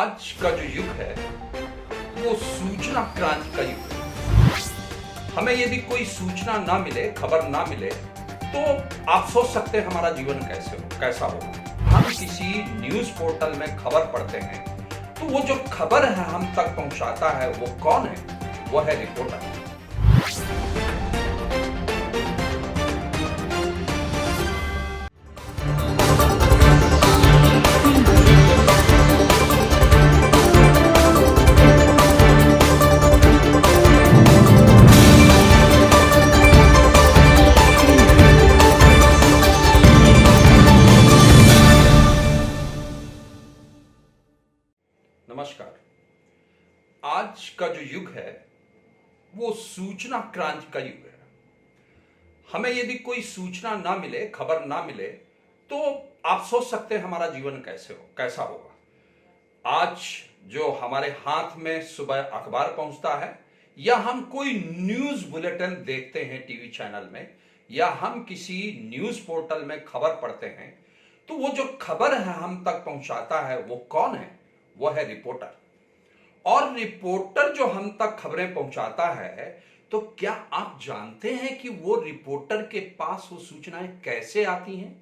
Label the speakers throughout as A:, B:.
A: आज का जो युग है वो सूचना क्रांति का युग है। हमें यदि कोई सूचना ना मिले, खबर ना मिले, तो आप सोच सकते हैं हमारा जीवन कैसा होगा। हम किसी न्यूज पोर्टल में खबर पढ़ते हैं तो वो जो खबर है हम तक पहुंचाता है वो कौन है? वो है रिपोर्टर। नमस्कार। आज का जो युग है वो सूचना क्रांति का युग है। हमें यदि कोई सूचना ना मिले, खबर ना मिले, तो आप सोच सकते हैं हमारा जीवन कैसा होगा। आज जो हमारे हाथ में सुबह अखबार पहुंचता है, या हम कोई न्यूज बुलेटिन देखते हैं टीवी चैनल में, या हम किसी न्यूज पोर्टल में खबर पढ़ते हैं, तो वो जो खबर है हम तक पहुंचाता है वो कौन है? वो है रिपोर्टर। और रिपोर्टर जो हम तक खबरें पहुंचाता है, तो क्या आप जानते हैं कि वो रिपोर्टर के पास वो सूचनाएं कैसे आती हैं?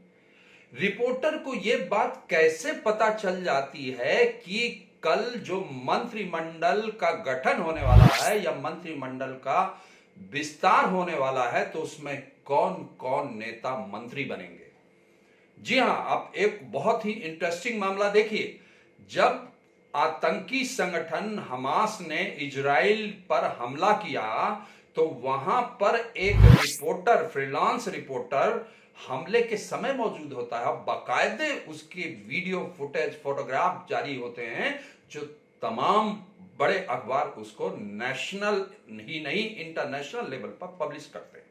A: रिपोर्टर को यह बात कैसे पता चल जाती है कि कल जो मंत्रिमंडल का गठन होने वाला है या मंत्रिमंडल का विस्तार होने वाला है, तो उसमें कौन कौन नेता मंत्री बनेंगे? जी हां, आप एक बहुत ही इंटरेस्टिंग मामला देखिए। जब आतंकी संगठन हमास ने इजराइल पर हमला किया, तो वहां पर एक रिपोर्टर, फ्रीलांस रिपोर्टर हमले के समय मौजूद होता है। बाकायदे उसके वीडियो फुटेज, फोटोग्राफ जारी होते हैं, जो तमाम बड़े अखबार उसको नेशनल ही नहीं इंटरनेशनल लेवल पर पब्लिश करते हैं।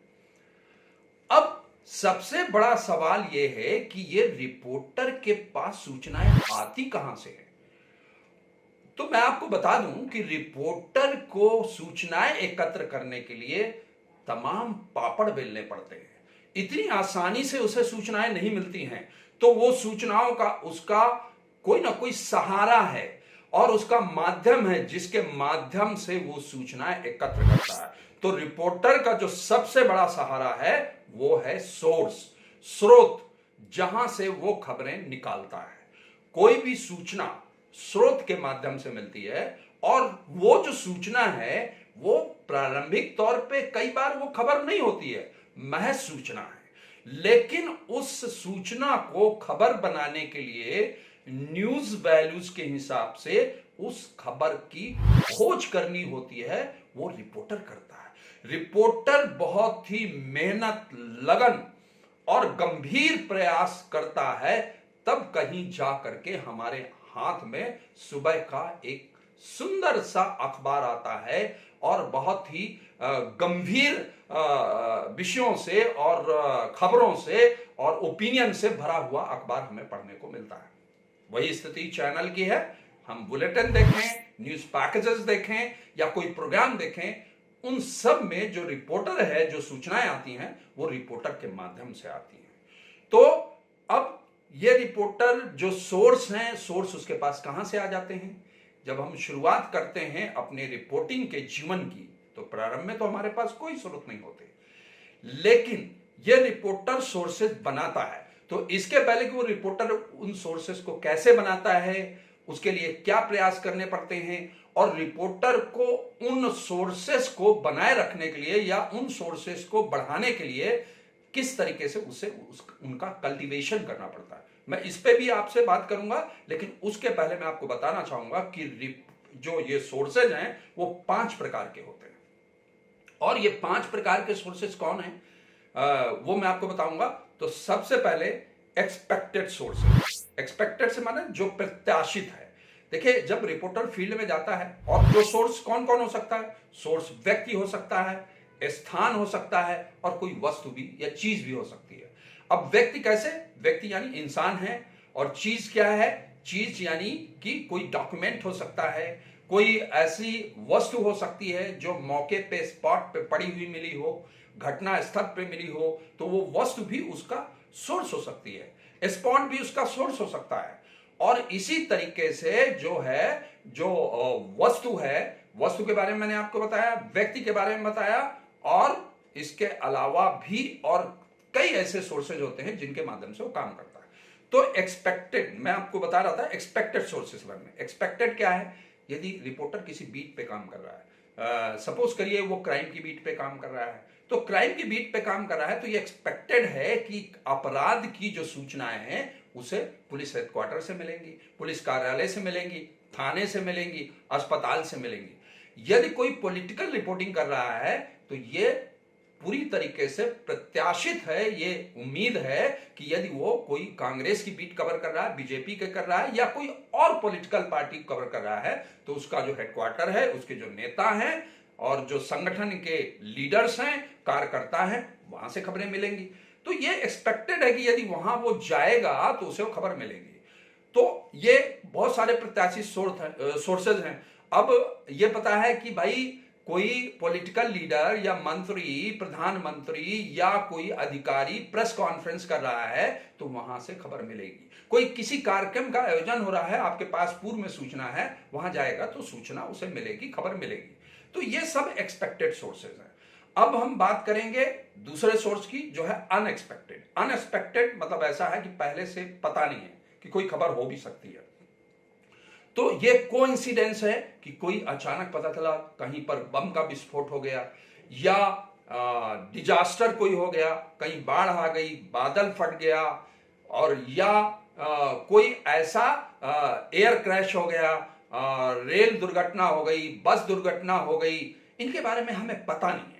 A: अब सबसे बड़ा सवाल यह है कि ये रिपोर्टर के पास सूचनाएं आती कहां से है? तो मैं आपको बता दूं कि रिपोर्टर को सूचनाएं एकत्र करने के लिए तमाम पापड़ बेलने पड़ते हैं। इतनी आसानी से उसे सूचनाएं नहीं मिलती हैं, तो वो सूचनाओं का उसका कोई ना कोई सहारा है और उसका माध्यम है जिसके माध्यम से वो सूचनाएं एकत्र करता है। तो रिपोर्टर का जो सबसे बड़ा सहारा है वो है सोर्स, स्रोत, जहां से वो खबरें निकालता है। कोई भी सूचना स्रोत के माध्यम से मिलती है, और वो जो सूचना है वो प्रारंभिक तौर पे कई बार वो खबर नहीं होती है, महज सूचना है। लेकिन उस सूचना को खबर बनाने के लिए न्यूज वैल्यूज के हिसाब से उस खबर की खोज करनी होती है, वो रिपोर्टर करता है। रिपोर्टर बहुत ही मेहनत, लगन और गंभीर प्रयास करता है, तब कहीं जा करके हमारे हाथ में सुबह का एक सुंदर सा अखबार आता है, और बहुत ही गंभीर विषयों से और खबरों से और ओपिनियन से भरा हुआ अखबार हमें पढ़ने को मिलता है। वही स्थिति चैनल की है। हम बुलेटिन देखें, न्यूज पैकेजेस देखें या कोई प्रोग्राम देखें, उन सब में जो रिपोर्टर है, जो सूचनाएं आती हैं, वो रिपोर्टर के माध्यम से आती हैं। तो अब ये रिपोर्टर जो सोर्स हैं, सोर्स उसके पास कहां से आ जाते हैं? जब हम शुरुआत करते हैं अपने रिपोर्टिंग के जीवन की, तो प्रारंभ में तो हमारे पास कोई स्रोत नहीं होते, लेकिन ये रिपोर्टर सोर्सेस बनाता है। तो इसके पहले कि वो रिपोर्टर उन सोर्सेस को कैसे बनाता है, उसके लिए क्या प्रयास करने पड़ते हैं, और रिपोर्टर को उन सोर्सेस को बनाए रखने के लिए या उन सोर्सेस को बढ़ाने के लिए किस तरीके से उनका कल्टीवेशन करना पड़ता है, मैं इस पे भी आपसे बात करूंगा। लेकिन उसके पहले मैं आपको बताना चाहूंगा कि जो ये सोर्सेज हैं वो 5 प्रकार के होते हैं, और ये 5 प्रकार के सोर्सेज कौन हैं वो मैं आपको बताऊंगा। तो सबसे पहले एक्सपेक्टेड सोर्सेज। एक्सपेक्टेड से माने जो प्रत्याशित है। देखिए, जब रिपोर्टर फील्ड में जाता है, और जो सोर्स कौन कौन हो सकता है? सोर्स व्यक्ति हो सकता है, स्थान हो सकता है, और कोई वस्तु भी या चीज भी हो सकती है। अब व्यक्ति कैसे? व्यक्ति यानी इंसान है, और चीज क्या है? चीज यानी कि कोई डॉक्यूमेंट हो सकता है, कोई ऐसी वस्तु हो सकती है जो मौके पे, स्पॉट पे पड़ी हुई मिली हो, घटना स्थल पे मिली हो, तो वो वस्तु भी उसका सोर्स हो सकती है, स्पॉट भी उसका सोर्स हो सकता है। और इसी तरीके से जो वस्तु है, वस्तु के बारे में मैंने आपको बताया, व्यक्ति के बारे में बताया, और इसके अलावा भी और कई ऐसे सोर्सेज होते हैं जिनके माध्यम से वो काम करता है। तो एक्सपेक्टेड, मैं आपको बता रहा था एक्सपेक्टेड सोर्सेज में। एक्सपेक्टेड क्या है? यदि रिपोर्टर किसी बीट पे काम कर रहा है, सपोज करिए वो क्राइम की बीट पे काम कर रहा है, तो क्राइम की बीट पे काम कर रहा है तो ये एक्सपेक्टेड है कि अपराध की जो सूचनाएं हैं उसे पुलिस हेडक्वार्टर से मिलेंगी, पुलिस कार्यालय से मिलेंगी, थाने से मिलेंगी, अस्पताल से मिलेंगी। यदि कोई पॉलिटिकल रिपोर्टिंग कर रहा है तो ये पूरी तरीके से प्रत्याशित है, ये उम्मीद है कि यदि वो कोई कांग्रेस की बीट कवर कर रहा है, बीजेपी के कर रहा है, या कोई और पॉलिटिकल पार्टी कवर कर रहा है, तो उसका जो हेडक्वार्टर है, उसके जो नेता हैं और जो संगठन के लीडर्स हैं, कार्यकर्ता हैं, वहां से खबरें मिलेंगी। तो ये एक्सपेक्टेड है कि यदि वहां वो जाएगा तो उसे वो खबर मिलेगी। तो ये बहुत सारे प्रत्याशित सोर्सेज हैं। अब ये पता है कि भाई कोई पॉलिटिकल लीडर या मंत्री, प्रधानमंत्री या कोई अधिकारी प्रेस कॉन्फ्रेंस कर रहा है तो वहां से खबर मिलेगी। कोई किसी कार्यक्रम का आयोजन हो रहा है, आपके पास पूर्व में सूचना है, वहां जाएगा तो सूचना उसे मिलेगी, खबर मिलेगी। तो ये सब एक्सपेक्टेड सोर्सेज हैं। अब हम बात करेंगे दूसरे सोर्स की, जो है अनएक्सपेक्टेड। अनएक्सपेक्टेड मतलब ऐसा है कि पहले से पता नहीं है कि कोई खबर हो भी सकती है। तो ये कोइंसिडेंस है कि कोई अचानक पता चला कहीं पर बम का विस्फोट हो गया, या डिजास्टर कोई हो गया, कहीं बाढ़ आ गई, बादल फट गया, और या कोई ऐसा एयर क्रैश हो गया, रेल दुर्घटना हो गई, बस दुर्घटना हो गई, इनके बारे में हमें पता नहीं है।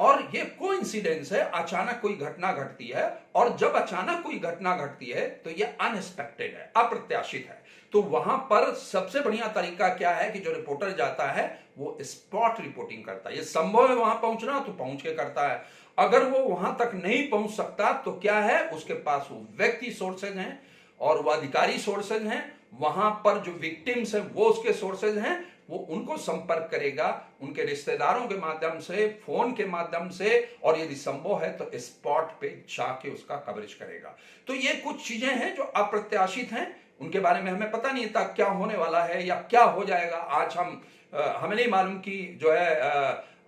A: और ये कोइंसिडेंस है, अचानक कोई घटना घटती है, और जब अचानक कोई घटना घटती है तो ये अनएक्सपेक्टेड है, अप्रत्याशित है। तो वहां पर सबसे बढ़िया तरीका क्या है कि जो रिपोर्टर जाता है वो स्पॉट रिपोर्टिंग करता है। ये संभव है वहां पहुंचना तो पहुंच के करता है। अगर वो वहां तक नहीं पहुंच सकता तो क्या है, उसके पास वो व्यक्ति सोर्सेज हैं और वो अधिकारी सोर्सेज हैं, वहां पर जो विक्टिम्स हैं वो उसके सोर्सेज हैं, वो उनको संपर्क करेगा, उनके रिश्तेदारों के माध्यम से, फोन के माध्यम से, और यदि संभव है तो स्पॉट पे जाके उसका कवरेज करेगा। तो ये कुछ चीजें हैं जो अप्रत्याशित हैं, उनके बारे में हमें पता नहीं था क्या होने वाला है या क्या हो जाएगा। आज हमें नहीं मालूम कि जो है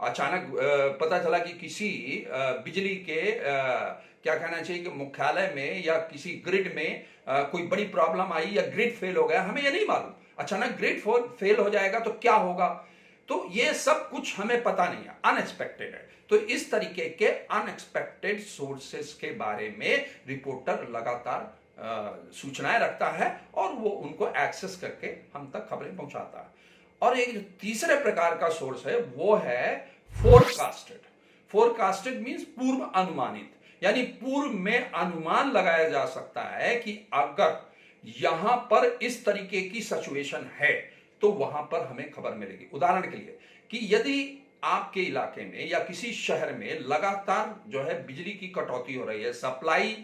A: अचानक पता चला कि किसी बिजली के क्या कहना चाहिए कि मुख्यालय में या किसी ग्रिड में कोई बड़ी प्रॉब्लम आई या ग्रिड फेल हो गया, हमें ये नहीं मालूम। अचानक ग्रिड फेल हो जाएगा तो क्या होगा, तो ये सब कुछ हमें पता नहीं है, अनएक्सपेक्टेड है। तो इस तरीके के अनएक्सपेक्टेड सोर्सेस के बारे में रिपोर्टर लगातार सूचनाएं रखता है और वो उनको एक्सेस करके हम तक खबरें पहुंचाता है। और एक जो तीसरे प्रकार का सोर्स है वो है फोरकास्टेड। फोरकास्टेड मींस पूर्व अनुमानित, यानी पूर्व में अनुमान लगाया जा सकता है कि अगर यहां पर इस तरीके की सिचुएशन है तो वहां पर हमें खबर मिलेगी। उदाहरण के लिए कि यदि आपके इलाके में या किसी शहर में लगातार जो है बिजली की कटौती हो रही है, सप्लाई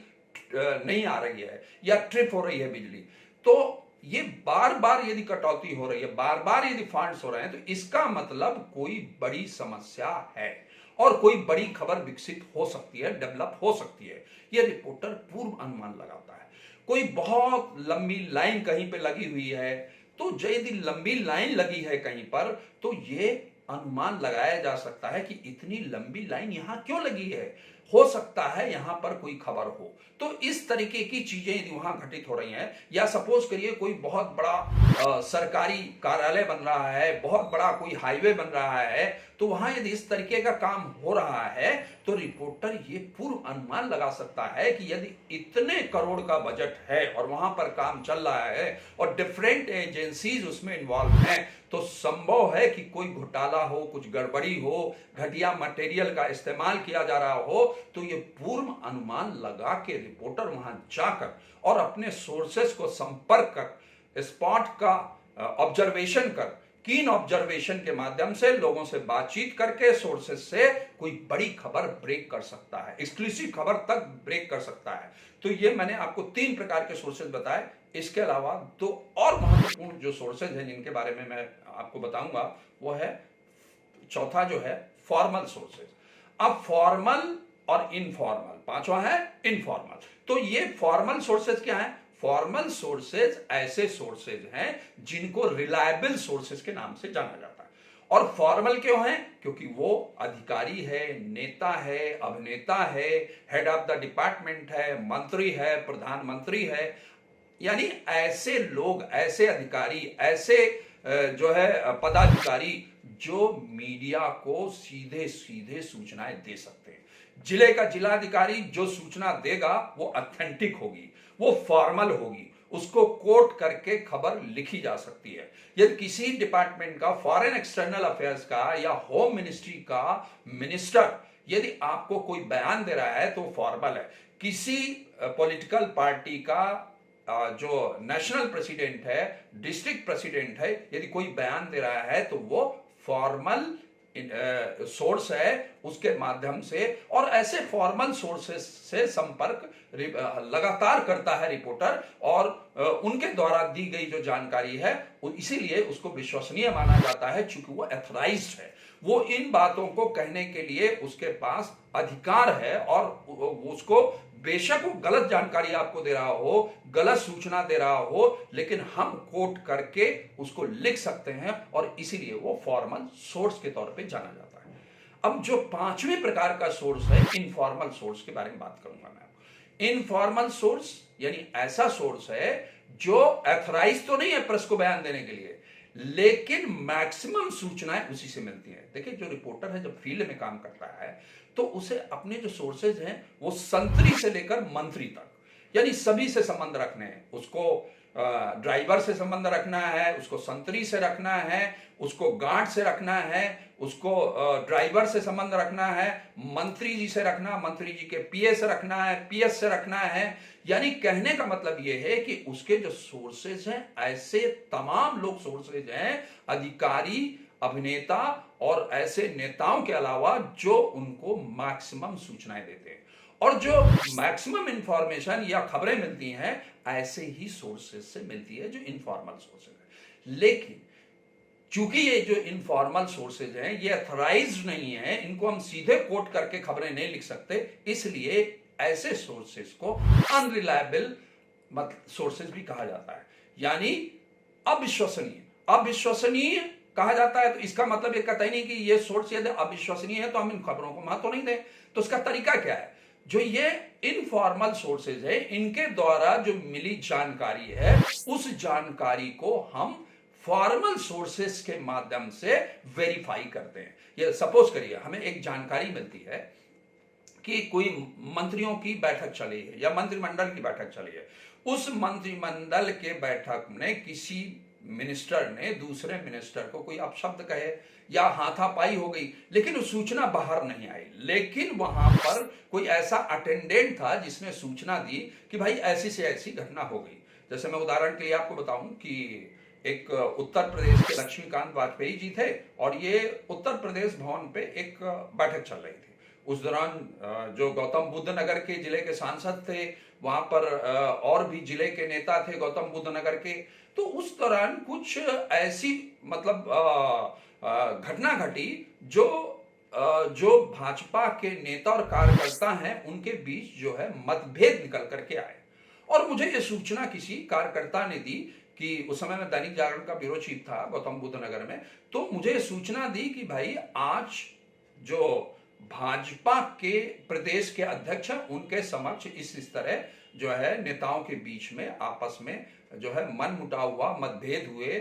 A: नहीं आ रही है या ट्रिप हो रही है बिजली, तो ये बार बार यदि कटौती हो रही है, बार बार यदि फॉल्ट्स हो रहे हैं, तो इसका मतलब कोई बड़ी समस्या है और कोई बड़ी खबर विकसित हो सकती है, डेवलप हो सकती है। ये रिपोर्टर पूर्व अनुमान लगाता है। कोई बहुत लंबी लाइन कहीं पे लगी हुई है, तो यदि लंबी लाइन लगी है कहीं पर, तो ये अनुमान लगाया जा सकता है कि इतनी लंबी लाइन यहां क्यों लगी है, हो सकता है यहां पर कोई खबर हो। तो इस तरीके की चीजें यदि वहां घटित हो रही हैं, या सपोज करिए कोई बहुत बड़ा सरकारी कार्यालय बन रहा है, बहुत बड़ा कोई हाईवे बन रहा है, तो वहां यदि इस तरीके का काम हो रहा है तो रिपोर्टर ये पूर्व अनुमान लगा सकता है कि यदि इतने करोड़ का बजट है और वहां पर काम चल रहा है और डिफरेंट एजेंसीज उसमें इन्वॉल्व हैं, तो संभव है कि कोई घोटाला हो, कुछ गड़बड़ी हो, घटिया मटेरियल का इस्तेमाल किया जा रहा हो। तो ये पूर्व अनुमान लगा के रिपोर्टर वहां जाकर और अपने सोर्सेस को संपर्क कर, स्पॉट का ऑब्जर्वेशन कर, कीन ऑब्जर्वेशन के माध्यम से लोगों से बातचीत करके सोर्सेस से कोई बड़ी खबर ब्रेक कर सकता है, एक्सक्लूसिव खबर तक ब्रेक कर सकता है। तो ये मैंने आपको 3 प्रकार के सोर्सेस बताए। इसके अलावा 2 और महत्वपूर्ण जो सोर्सेज हैं जिनके बारे में मैं आपको बताऊंगा, वो है चौथा जो है फॉर्मल सोर्सेज। अब फॉर्मल और इनफॉर्मल, 5वां है इनफॉर्मल। तो ये फॉर्मल सोर्सेज क्या है? फॉर्मल सोर्सेज ऐसे सोर्सेज हैं जिनको रिलायबल सोर्सेज के नाम से जाना जाता है। और फॉर्मल क्यों है? क्योंकि वो अधिकारी है, नेता है, अभिनेता है, हेड ऑफ द डिपार्टमेंट है, मंत्री है, प्रधानमंत्री है, यानी ऐसे लोग, ऐसे अधिकारी, ऐसे जो है पदाधिकारी जो मीडिया को सीधे सीधे सूचनाएं दे सकते हैं। जिले का जिलाधिकारी जो सूचना देगा वो ऑथेंटिक होगी, वो फॉर्मल होगी, उसको कोट करके खबर लिखी जा सकती है। यदि किसी डिपार्टमेंट का, फॉरेन एक्सटर्नल अफेयर्स का या होम मिनिस्ट्री का मिनिस्टर यदि आपको कोई बयान दे रहा है तो फॉर्मल है। किसी पॉलिटिकल पार्टी का जो नेशनल प्रेसिडेंट है, डिस्ट्रिक्ट प्रेसिडेंट है, यदि कोई बयान दे रहा है तो वो फॉर्मल सोर्स है, उसके माध्यम से। और ऐसे फॉर्मल सोर्सेस से संपर्क लगातार करता है रिपोर्टर, और उनके द्वारा दी गई जो जानकारी है इसीलिए उसको विश्वसनीय माना जाता है, चूंकि वो एथराइज्ड है। वो इन बातों को कहने के लिए उसके पास अधिकार है, और उसको बेशक वो गलत जानकारी आपको दे रहा हो, गलत सूचना दे रहा हो, लेकिन हम कोट करके उसको लिख सकते हैं, और इसीलिए वो फॉर्मल सोर्स के तौर पे जाना जाता है। अब जो पांचवें प्रकार का सोर्स है, इनफॉर्मल सोर्स के बारे में बात करूंगा मैं। इनफॉर्मल सोर्स यानी ऐसा सोर्स है जो एथराइज तो नहीं है प्रेस को बयान देने के लिए, लेकिन मैक्सिमम सूचनाएं उसी से मिलती हैं। देखिए, जो रिपोर्टर है जब फील्ड में काम करता है तो उसे अपने जो सोर्सेज हैं वो संतरी से लेकर मंत्री तक, यानी सभी से संबंध रखने हैं। उसको ड्राइवर से संबंध रखना है, उसको संतरी से रखना है, उसको गार्ड से रखना है, उसको ड्राइवर से संबंध रखना है, मंत्री जी से रखना, मंत्री जी के पीए से रखना है, पीएस से रखना है। यानी कहने का मतलब यह है कि उसके जो सोर्सेज हैं, ऐसे तमाम लोग सोर्सेज हैं, अधिकारी, अभिनेता और ऐसे नेताओं के अलावा जो उनको मैक्सिमम सूचनाएं देते हैं। और जो मैक्सिमम इंफॉर्मेशन या खबरें मिलती हैं ऐसे ही सोर्सेज से मिलती है जो इनफॉर्मल सोर्सेज है। लेकिन चूंकि ये जो इनफॉर्मल सोर्सेज हैं ये अथराइज्ड नहीं है, इनको हम सीधे कोट करके खबरें नहीं लिख सकते, इसलिए ऐसे सोर्सेज को अनरिलायबल सोर्सेज भी कहा जाता है, यानी अविश्वसनीय। अविश्वसनीय कहा जाता है तो इसका मतलब ये कहता ही नहीं कि ये सोर्स यदि अविश्वसनीय है तो हम इन खबरों को महत्व नहीं दें। तो उसका तरीका क्या है? जो ये इनफॉर्मल सोर्सेज है, इनके द्वारा जो मिली जानकारी है, उस जानकारी को हम फॉर्मल सोर्सेज के माध्यम से वेरीफाई करते हैं। ये सपोज करिए हमें एक जानकारी मिलती है कि कोई मंत्रियों की बैठक चली है या मंत्रिमंडल की बैठक चली है। उस मंत्रिमंडल के बैठक में किसी मिनिस्टर ने दूसरे मिनिस्टर को कोई अपशब्द कहे या हाथापाई हो गई, लेकिन वो सूचना बाहर नहीं आई। लेकिन वहां पर कोई ऐसा अटेंडेंट था जिसने सूचना दी कि भाई ऐसी से ऐसी घटना हो गई। जैसे मैं उदाहरण के लिए आपको बताऊं कि एक उत्तर प्रदेश के लक्ष्मीकांत वाजपेयी जी थे और ये उत्तर प्रदेश भवन पे एक बैठक चल रही थी। उस दौरान जो गौतम बुद्ध नगर के जिले के सांसद थे, वहां पर और भी जिले के नेता थे गौतम बुद्ध नगर के। तो उस दौरान कुछ ऐसी घटना घटी जो भाजपा के नेता और कार्यकर्ता हैं उनके बीच जो है मतभेद निकल करके आए। और मुझे ये सूचना किसी कार्यकर्ता ने दी कि उस समय मैं दैनिक जागरण का ब्यूरो चीफ था गौतम बुद्ध नगर में। तो मुझे सूचना दी कि भाई आज जो भाजपा के प्रदेश के अध्यक्ष हैं उनके समक्ष इस तरह जो है नेताओं के बीच में आपस में जो है मन मुटाव हुआ, मतभेद हुए,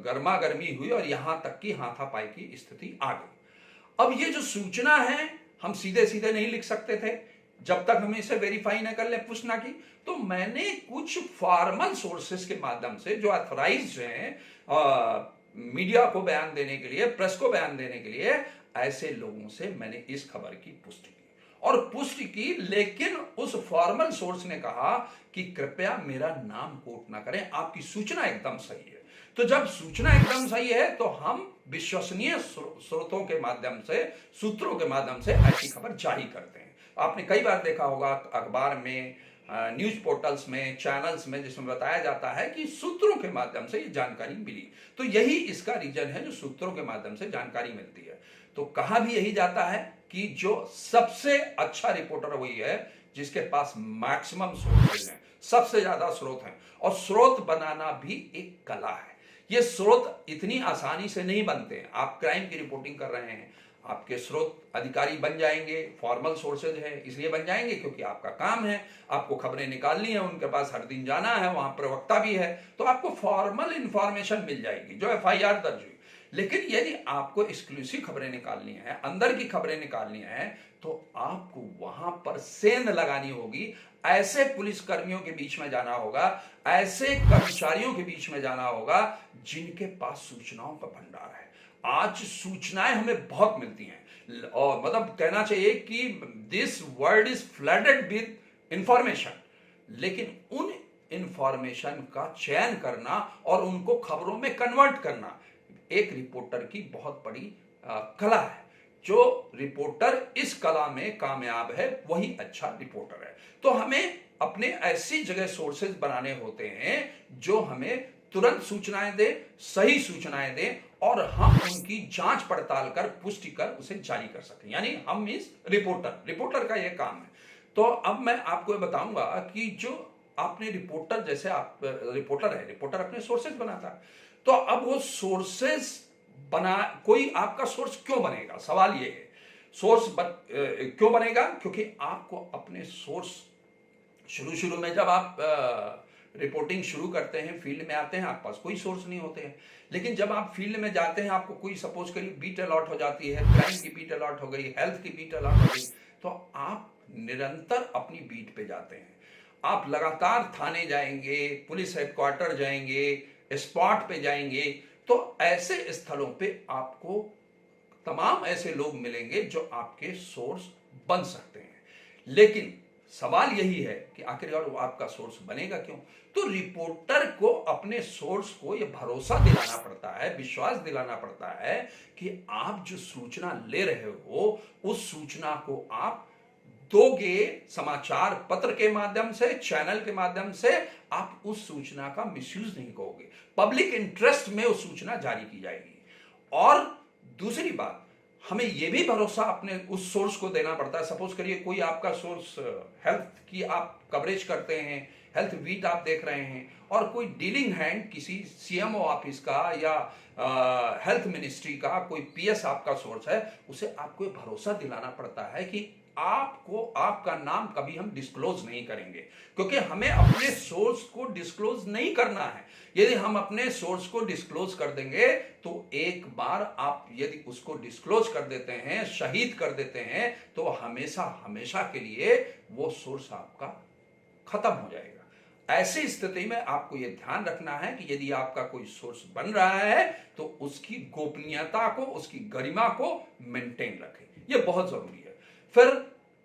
A: गर्मा गर्मी हुई और यहां तक कि हाथापाई की स्थिति आ गई। अब ये जो सूचना है हम सीधे सीधे नहीं लिख सकते थे जब तक हम इसे वेरीफाई न कर ले, पुष्ट ना की। तो मैंने कुछ फॉर्मल सोर्सेस के माध्यम से जो ऑथराइज्ड हैं मीडिया को बयान देने के लिए, प्रेस को बयान देने के लिए, ऐसे लोगों से मैंने इस खबर की पुष्टि की और पुष्टि की। लेकिन उस फॉर्मल सोर्स ने कहा कि कृपया मेरा नाम कोट ना करें, आपकी सूचना एकदम सही है। तो जब सूचना एकदम सही है तो हम विश्वसनीय स्रोतों के माध्यम से, सूत्रों के माध्यम से ऐसी खबर जारी करते हैं। आपने कई बार देखा होगा अखबार में, न्यूज पोर्टल्स में, चैनल्स में, जिसमें बताया जाता है कि सूत्रों के माध्यम से ये जानकारी मिली। तो यही इसका रीजन है, जो सूत्रों के माध्यम से जानकारी मिलती है। तो कहा भी यही जाता है कि जो सबसे अच्छा रिपोर्टर वही है जिसके पास मैक्सिमम सोर्सेज हैं, सबसे ज्यादा स्रोत हैं, और स्रोत बनाना भी एक कला है। ये स्रोत इतनी आसानी से नहीं बनते हैं। आप क्राइम की रिपोर्टिंग कर रहे हैं, आपके स्रोत अधिकारी बन जाएंगे, फॉर्मल सोर्सेज है इसलिए बन जाएंगे क्योंकि आपका काम है, आपको खबरें निकालनी है, उनके पास हर दिन जाना है, वहां प्रवक्ता भी है, तो आपको फॉर्मल इंफॉर्मेशन मिल जाएगी जो एफआईआर दर्ज हुई। लेकिन यदि आपको एक्सक्लूसिव खबरें निकालनी है, अंदर की खबरें निकालनी है, तो आपको वहां पर सेंध लगानी होगी, ऐसे पुलिस कर्मियों के बीच में जाना होगा, ऐसे कर्मचारियों के बीच में जाना होगा जिनके पास सूचनाओं का भंडार है। आज सूचनाएं हमें बहुत मिलती हैं, और मतलब कहना चाहिए कि this world is flooded with information, लेकिन उन इंफॉर्मेशन का चयन करना और उनको खबरों में कन्वर्ट करना एक रिपोर्टर की बहुत बड़ी कला है। जो रिपोर्टर इस कला में कामयाब है वही अच्छा रिपोर्टर है। तो हमें अपने ऐसी जगह सोर्सेज बनाने होते हैं जो हमें तुरंत सूचनाएं दे, सही सूचनाएं दे, और हम उनकी जांच पड़ताल कर पुष्टि कर उसे जारी कर सकें। यानी हम मींस रिपोर्टर का यह काम है। तो अब मैं आपको ये बताऊंगा कि जो आपने रिपोर्टर, जैसे आप रिपोर्टर है, रिपोर्टर अपने सोर्सेज बनाता है, तो अब वो सोर्सेज बना, कोई आपका सोर्स क्यों बनेगा, सवाल ये है। क्यों बनेगा? क्योंकि आपको अपने सोर्स शुरू में जब आप रिपोर्टिंग शुरू करते हैं, फील्ड में आते हैं, आपके पास कोई सोर्स नहीं होते हैं। लेकिन जब आप फील्ड में जाते हैं, आपको कोई सपोज करिए बीट अलॉट हो जाती है, क्राइम की बीट अलॉट हो गई, हेल्थ की बीट अलॉट हो गई, तो आप निरंतर अपनी बीट पे जाते हैं। आप लगातार थाने जाएंगे, पुलिस हेडक्वार्टर जाएंगे, स्पॉट पे जाएंगे, तो ऐसे स्थलों पे आपको तमाम ऐसे लोग मिलेंगे जो आपके सोर्स बन सकते हैं। लेकिन सवाल यही है कि आखिरकार वो आपका सोर्स बनेगा क्यों? तो रिपोर्टर को अपने सोर्स को यह भरोसा दिलाना पड़ता है, विश्वास दिलाना पड़ता है कि आप जो सूचना ले रहे हो उस सूचना को आप दोगे समाचार पत्र के माध्यम से, चैनल के माध्यम से, आप उस सूचना का मिसयूज नहीं करोगे, पब्लिक इंटरेस्ट में वो सूचना जारी की जाएगी। और दूसरी बात, हमें यह भी भरोसा अपने उस सोर्स को देना पड़ता है। सपोज करिए कोई आपका सोर्स हेल्थ की आप कवरेज करते हैं, हेल्थ वीट आप देख रहे हैं, और कोई डीलिंग हैंड किसी सीएमओ ऑफिस का या हेल्थ मिनिस्ट्री का कोई पीएस आपका सोर्स है, उसे आपको भरोसा दिलाना पड़ता है कि आपको आपका नाम कभी हम डिस्क्लोज नहीं करेंगे, क्योंकि हमें अपने सोर्स को डिस्क्लोज नहीं करना है। यदि हम अपने सोर्स को डिस्क्लोज कर देंगे तो एक बार आप यदि उसको डिस्क्लोज कर देते हैं, शहीद कर देते हैं, तो हमेशा हमेशा के लिए वो सोर्स आपका खत्म हो जाएगा। ऐसी स्थिति में आपको यह ध्यान रखना है कि यदि आपका कोई सोर्स बन रहा है तो उसकी गोपनीयता को, उसकी गरिमा को मेंटेन रखें, यह बहुत जरूरी है। फिर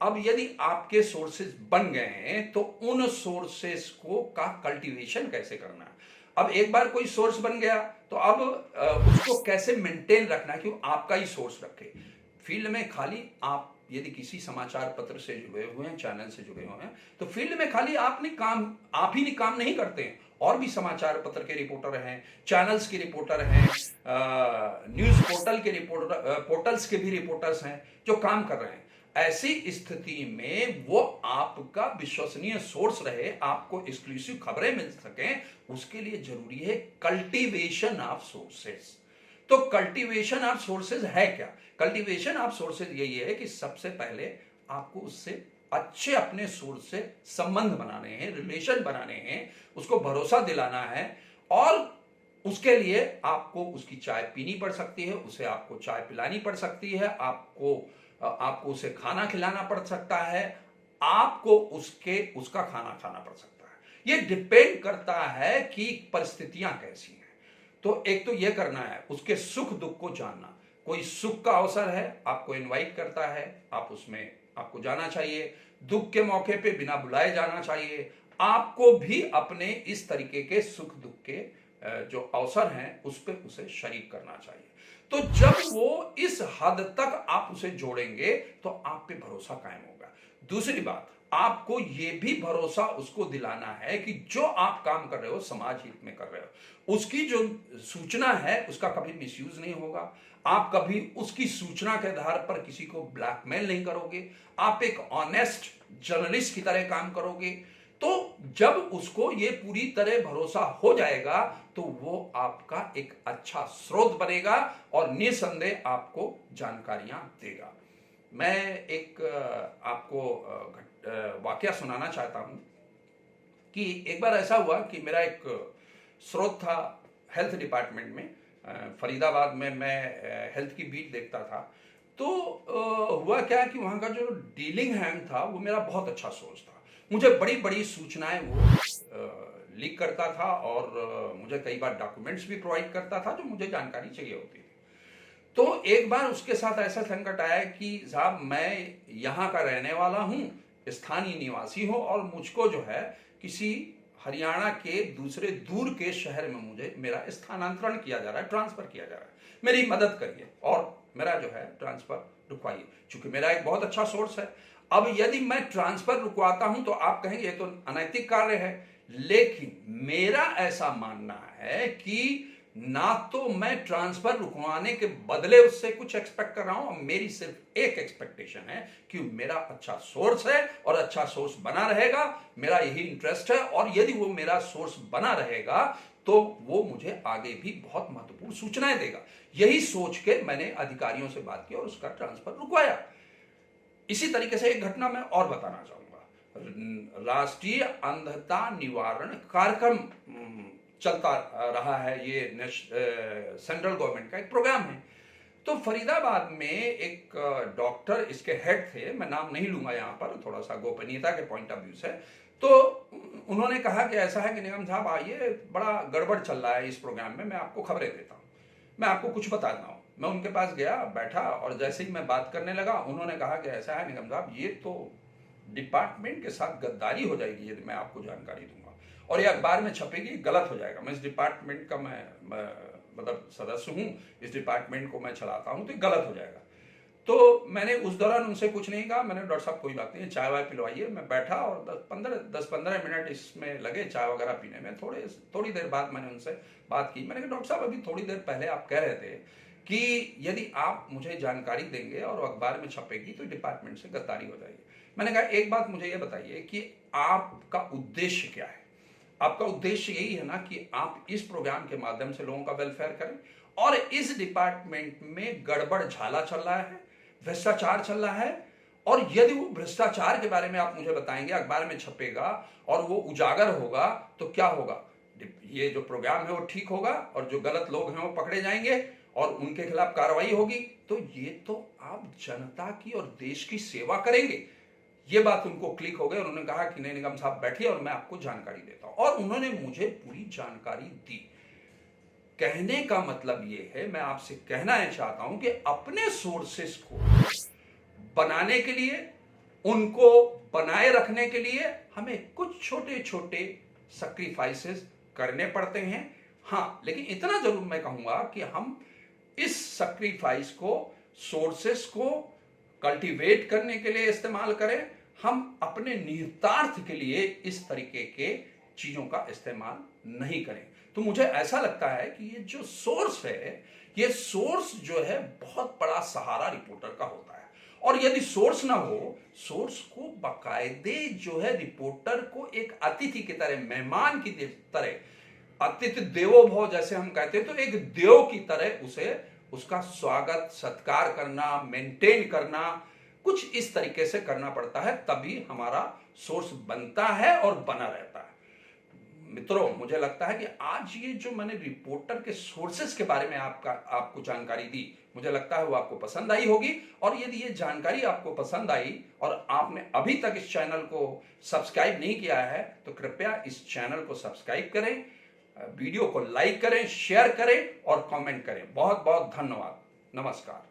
A: अब यदि आपके सोर्सेज बन गए हैं तो उन सोर्सेज को का कल्टीवेशन कैसे करना है। अब एक बार कोई सोर्स बन गया तो अब उसको कैसे मेंटेन रखना है कि वो आपका ही सोर्स रखे। फील्ड में खाली आप यदि किसी समाचार पत्र से जुड़े हुए हैं, चैनल से जुड़े हुए हैं, तो फील्ड में खाली आप ही काम नहीं करते हैं, और भी समाचार पत्र के रिपोर्टर हैं, चैनल्स के रिपोर्टर हैं, न्यूज पोर्टल्स के भी रिपोर्टर्स हैं जो काम कर रहे हैं। ऐसी स्थिति में वो आपका विश्वसनीय सोर्स रहे, आपको एक्सक्लूसिव खबरें मिल सकें, उसके लिए जरूरी है कल्टीवेशन ऑफ सोर्सेस। तो कल्टीवेशन ऑफ सोर्सेज है क्या? कल्टीवेशन ऑफ सोर्सेज यही है कि सबसे पहले आपको उससे अच्छे अपने सोर्स से संबंध बनाने हैं, रिलेशन बनाने हैं, उसको भरोसा दिलाना है, और उसके लिए आपको उसकी चाय पीनी पड़ सकती है, उसे आपको चाय पिलानी पड़ सकती है, आपको उसे खाना खिलाना पड़ सकता है, आपको उसका खाना खाना पड़ सकता है। यह डिपेंड करता है कि परिस्थितियां कैसी हैं। तो एक तो यह करना है, उसके सुख दुख को जानना। कोई सुख का अवसर है, आपको इनवाइट करता है, आप उसमें आपको जाना चाहिए। दुख के मौके पे बिना बुलाए जाना चाहिए। आपको भी अपने इस तरीके के सुख दुख के जो अवसर हैं उस पर उसे शरीक करना चाहिए। तो जब वो इस हद तक आप उसे जोड़ेंगे तो आप पे भरोसा कायम होगा। दूसरी बात, आपको यह भी भरोसा उसको दिलाना है कि जो आप काम कर रहे हो समाज हित में कर रहे हो, उसकी जो सूचना है उसका कभी मिसयूज नहीं होगा, आप कभी उसकी सूचना के आधार पर किसी को ब्लैकमेल नहीं करोगे, आप एक ऑनेस्ट जर्नलिस्ट की तरह काम करोगे। तो जब उसको ये पूरी तरह भरोसा हो जाएगा तो वो आपका एक अच्छा स्रोत बनेगा और निसंदेह आपको जानकारियां देगा। मैं एक आपको वाकया सुनाना चाहता हूं कि एक बार ऐसा हुआ कि मेरा एक स्रोत था हेल्थ डिपार्टमेंट में, फरीदाबाद में मैं हेल्थ की बीट देखता था। तो हुआ क्या कि वहाँ का जो डीलिंग हैंड था वो मेरा बहुत अच्छा सोर्स था। मुझे बड़ी बड़ी सूचनाएं वो लीक करता था और मुझे कई बार डॉक्यूमेंट्स भी प्रोवाइड करता था जो मुझे जानकारी चाहिए होती थी। तो एक बार उसके साथ ऐसा संकट आया कि साहब मैं यहाँ का रहने वाला हूँ, स्थानीय निवासी हूँ और मुझको जो है किसी हरियाणा के दूसरे दूर के शहर में मुझे मेरा स्थानांतरण किया जा रहा है, ट्रांसफर किया जा रहा है, मेरी मदद करिए और मेरा जो है ट्रांसफर रुकवाइए। चूंकि मेरा एक बहुत अच्छा सोर्स है, अब यदि मैं ट्रांसफर रुकवाता हूं तो आप कहेंगे ये तो अनैतिक कार्य है, लेकिन मेरा ऐसा मानना है कि ना तो मैं ट्रांसफर रुकवाने के बदले उससे कुछ एक्सपेक्ट कर रहा हूं, मेरी सिर्फ एक एक्सपेक्टेशन है कि मेरा अच्छा सोर्स है और अच्छा सोर्स बना रहेगा, मेरा यही इंटरेस्ट है और यदि वो मेरा सोर्स बना रहेगा तो वो मुझे आगे भी बहुत महत्वपूर्ण सूचनाएं देगा। यही सोच के मैंने अधिकारियों से बात की और उसका ट्रांसफर रुकवाया। इसी तरीके से एक घटना मैं और बताना चाहूंगा। राष्ट्रीय अंधता निवारण कार्यक्रम चलता रहा है, ये सेंट्रल गवर्नमेंट का एक प्रोग्राम है। तो फरीदाबाद में एक डॉक्टर इसके हेड थे, मैं नाम नहीं लूंगा यहाँ पर, थोड़ा सा गोपनीयता के पॉइंट ऑफ व्यू से। तो उन्होंने कहा कि ऐसा है कि निगम साहब आइए, बड़ा गड़बड़ चल रहा है इस प्रोग्राम में, मैं आपको खबरें देता हूँ, मैं आपको कुछ बताता हूँ। मैं उनके पास गया, बैठा और जैसे ही मैं बात करने लगा उन्होंने कहा कि ऐसा है निगम साहब, ये तो डिपार्टमेंट के साथ गद्दारी हो जाएगी यदि मैं आपको जानकारी दूंगा और ये अखबार में छपेगी, गलत हो जाएगा। मैं इस डिपार्टमेंट का मैं मतलब सदस्य हूँ, इस डिपार्टमेंट को मैं चलाता हूँ, तो गलत हो जाएगा। तो मैंने उस दौरान उनसे कुछ नहीं कहा, मैंने डॉक्टर साहब कोई बात नहीं, चाय वाय पिलवाइए। मैं बैठा और 10-15 मिनट इसमें लगे चाय वगैरह पीने में। थोड़ी देर बाद मैंने उनसे बात की। मैंने कहा डॉक्टर साहब अभी थोड़ी देर पहले आप कह रहे थे कि यदि आप मुझे जानकारी देंगे और अखबार में छपेगी तो डिपार्टमेंट से गद्दारी हो जाएगी। मैंने कहा एक बात मुझे ये बताइए कि आपका उद्देश्य क्या है? आपका उद्देश्य यही है ना कि आप इस प्रोग्राम के माध्यम से लोगों का वेलफेयर करें और इस डिपार्टमेंट में गड़बड़ झाला चल रहा है, भ्रष्टाचार चल रहा है, और यदि वो भ्रष्टाचार के बारे में आप मुझे बताएंगे, अखबार में छपेगा और वो उजागर होगा तो क्या होगा? ये जो प्रोग्राम है वो ठीक होगा और जो गलत लोग हैं वो पकड़े जाएंगे और उनके खिलाफ कार्रवाई होगी। तो ये तो आप जनता की और देश की सेवा करेंगे। ये बात उनको क्लिक हो गई। उन्होंने कहा कि नहीं निगम साहब बैठिए और मैं आपको जानकारी देता हूं, और उन्होंने मुझे पूरी जानकारी दी। कहने का मतलब ये है, मैं आपसे कहना चाहता हूं कि अपने सोर्सेस को बनाने के लिए, उनको बनाए रखने के लिए हमें कुछ छोटे छोटे सैक्रिफाइसेस करने पड़ते हैं। हाँ, लेकिन इतना जरूर मैं कहूंगा कि हम इस सैक्रिफाइस को, सोर्सेस को कल्टीवेट करने के लिए इस्तेमाल करें। हम अपने निहितार्थ के लिए इस तरीके के चीजों का इस्तेमाल नहीं करें। तो मुझे ऐसा लगता है कि ये जो सोर्स है, ये सोर्स जो है बहुत बड़ा सहारा रिपोर्टर का होता है। और यदि सोर्स ना हो, सोर्स को बाकायदे जो है रिपोर्टर को एक अतिथि की तरह, मेहमान की तरह, अतिथि देवो भव जैसे हम कहते हैं, तो एक देव की तरह उसे, उसका स्वागत सत्कार करना, मेंटेन करना, कुछ इस तरीके से करना पड़ता है, तभी हमारा सोर्स बनता है और बना रहता है। मित्रों, मुझे लगता है कि आज ये जो मैंने रिपोर्टर के सोर्सेस के बारे में आपको जानकारी दी, मुझे लगता है वो आपको पसंद आई होगी। और यदि ये जानकारी आपको पसंद आई और आपने अभी तक इस चैनल को सब्सक्राइब नहीं किया है तो कृपया इस चैनल को सब्सक्राइब करें, वीडियो को लाइक करें, शेयर करें और कमेंट करें। बहुत बहुत धन्यवाद। नमस्कार।